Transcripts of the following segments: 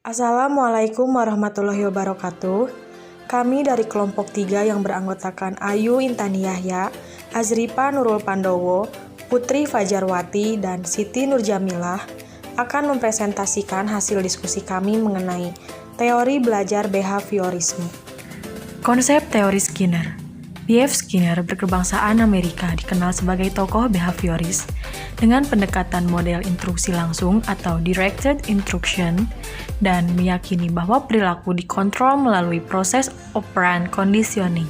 Assalamualaikum warahmatullahi wabarakatuh. Kami dari kelompok 3 yang beranggotakan Ayu Intani Yahya, Azripa Nurul Pandowo, Putri Fajarwati, dan Siti Nurjamilah akan mempresentasikan hasil diskusi kami mengenai teori belajar behaviorisme. Konsep teori Skinner. B.F. Skinner berkebangsaan Amerika dikenal sebagai tokoh behavioris dengan pendekatan model instruksi langsung atau directed instruction dan meyakini bahwa perilaku dikontrol melalui proses operant conditioning.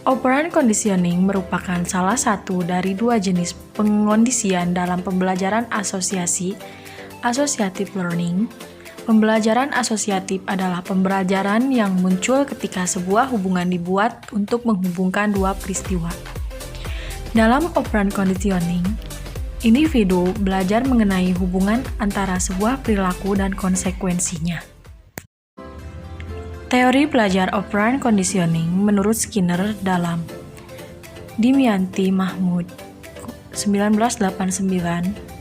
Operant conditioning merupakan salah satu dari dua jenis pengondisian dalam pembelajaran asosiasi, associative learning. Pembelajaran asosiatif adalah pembelajaran yang muncul ketika sebuah hubungan dibuat untuk menghubungkan dua peristiwa. Dalam operant conditioning, individu belajar mengenai hubungan antara sebuah perilaku dan konsekuensinya. Teori belajar operant conditioning menurut Skinner dalam Dimianti Mahmud 1989,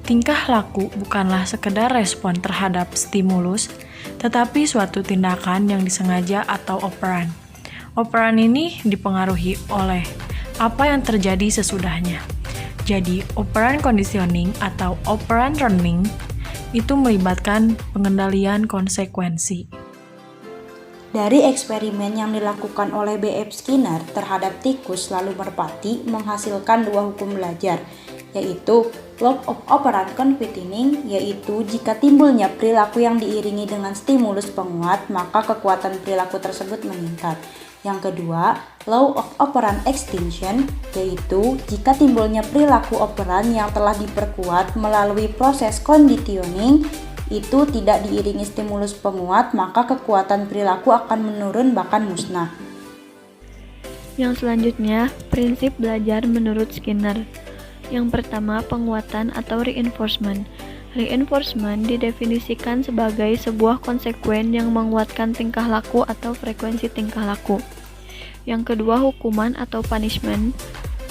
tingkah laku bukanlah sekedar respon terhadap stimulus, tetapi suatu tindakan yang disengaja atau operan. Operan ini dipengaruhi oleh apa yang terjadi sesudahnya. Jadi, operant conditioning atau operant learning itu melibatkan pengendalian konsekuensi. Dari eksperimen yang dilakukan oleh B.F. Skinner terhadap tikus lalu merpati menghasilkan dua hukum belajar, yaitu law of operant conditioning, yaitu jika timbulnya perilaku yang diiringi dengan stimulus penguat, maka kekuatan perilaku tersebut meningkat. Yang kedua, law of operant extinction, yaitu jika timbulnya perilaku operan yang telah diperkuat melalui proses conditioning itu tidak diiringi stimulus penguat, maka kekuatan perilaku akan menurun bahkan musnah. Yang selanjutnya, prinsip belajar menurut Skinner. Yang pertama, penguatan atau reinforcement. Reinforcement didefinisikan sebagai sebuah konsekuen yang menguatkan tingkah laku atau frekuensi tingkah laku. Yang kedua, hukuman atau punishment.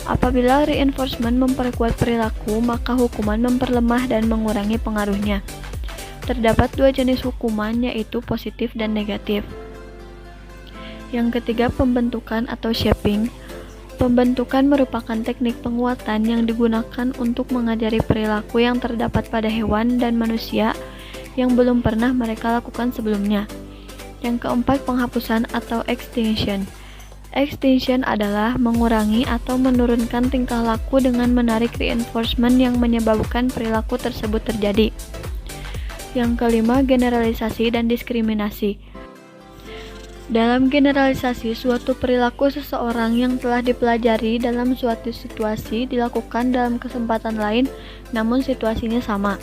Apabila reinforcement memperkuat perilaku, maka hukuman memperlemah dan mengurangi pengaruhnya. Terdapat dua jenis hukuman, yaitu positif dan negatif. Yang ketiga, pembentukan atau shaping. Pembentukan merupakan teknik penguatan yang digunakan untuk mengajari perilaku yang terdapat pada hewan dan manusia yang belum pernah mereka lakukan sebelumnya. Yang keempat, penghapusan atau extinction. Extinction adalah mengurangi atau menurunkan tingkah laku dengan menarik reinforcement yang menyebabkan perilaku tersebut terjadi. Yang kelima, generalisasi dan diskriminasi. Dalam generalisasi, suatu perilaku seseorang yang telah dipelajari dalam suatu situasi dilakukan dalam kesempatan lain, namun situasinya sama.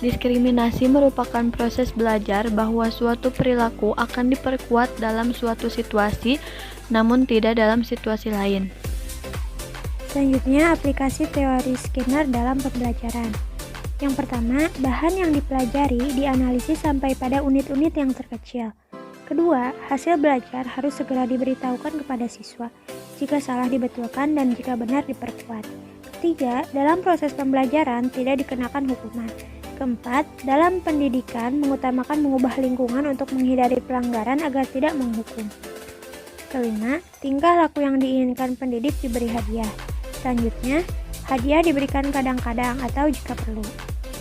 Diskriminasi merupakan proses belajar bahwa suatu perilaku akan diperkuat dalam suatu situasi, namun tidak dalam situasi lain. Selanjutnya, aplikasi teori Skinner dalam pembelajaran. Yang pertama, bahan yang dipelajari dianalisis sampai pada unit-unit yang terkecil. Kedua, hasil belajar harus segera diberitahukan kepada siswa, jika salah dibetulkan dan jika benar diperkuat. Ketiga, dalam proses pembelajaran tidak dikenakan hukuman. Keempat, dalam pendidikan mengutamakan mengubah lingkungan untuk menghindari pelanggaran agar tidak menghukum. Kelima, tingkah laku yang diinginkan pendidik diberi hadiah. Selanjutnya, hadiah diberikan kadang-kadang atau jika perlu.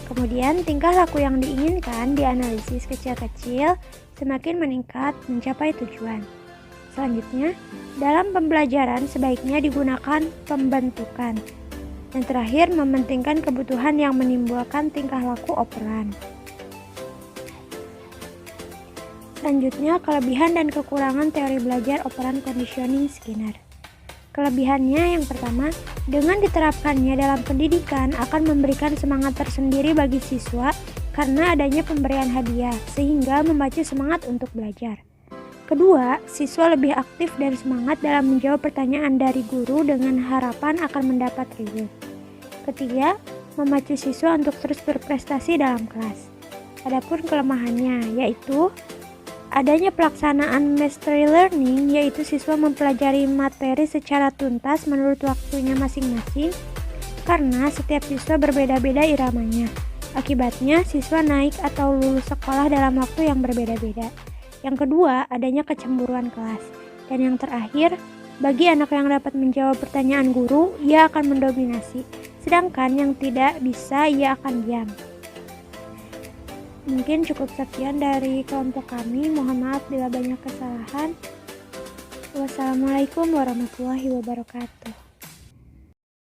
Kemudian, tingkah laku yang diinginkan dianalisis kecil-kecil, semakin meningkat mencapai tujuan. Selanjutnya, dalam pembelajaran sebaiknya digunakan pembentukan. Yang terakhir, mementingkan kebutuhan yang menimbulkan tingkah laku operan. Selanjutnya, kelebihan dan kekurangan teori belajar operant conditioning Skinner. Kelebihannya yang pertama, dengan diterapkannya dalam pendidikan akan memberikan semangat tersendiri bagi siswa karena adanya pemberian hadiah, sehingga memacu semangat untuk belajar. Kedua, siswa lebih aktif dan semangat dalam menjawab pertanyaan dari guru dengan harapan akan mendapat reward. Ketiga, memacu siswa untuk terus berprestasi dalam kelas. Adapun kelemahannya, yaitu adanya pelaksanaan mastery learning, yaitu siswa mempelajari materi secara tuntas menurut waktunya masing-masing, karena setiap siswa berbeda-beda iramanya. Akibatnya, siswa naik atau lulus sekolah dalam waktu yang berbeda-beda. Yang kedua, adanya kecemburuan kelas. Dan yang terakhir, bagi anak yang dapat menjawab pertanyaan guru, ia akan mendominasi. Sedangkan yang tidak bisa, ia akan diam. Mungkin cukup sekian dari kelompok kami. Mohon maaf bila banyak kesalahan. Wassalamualaikum warahmatullahi wabarakatuh.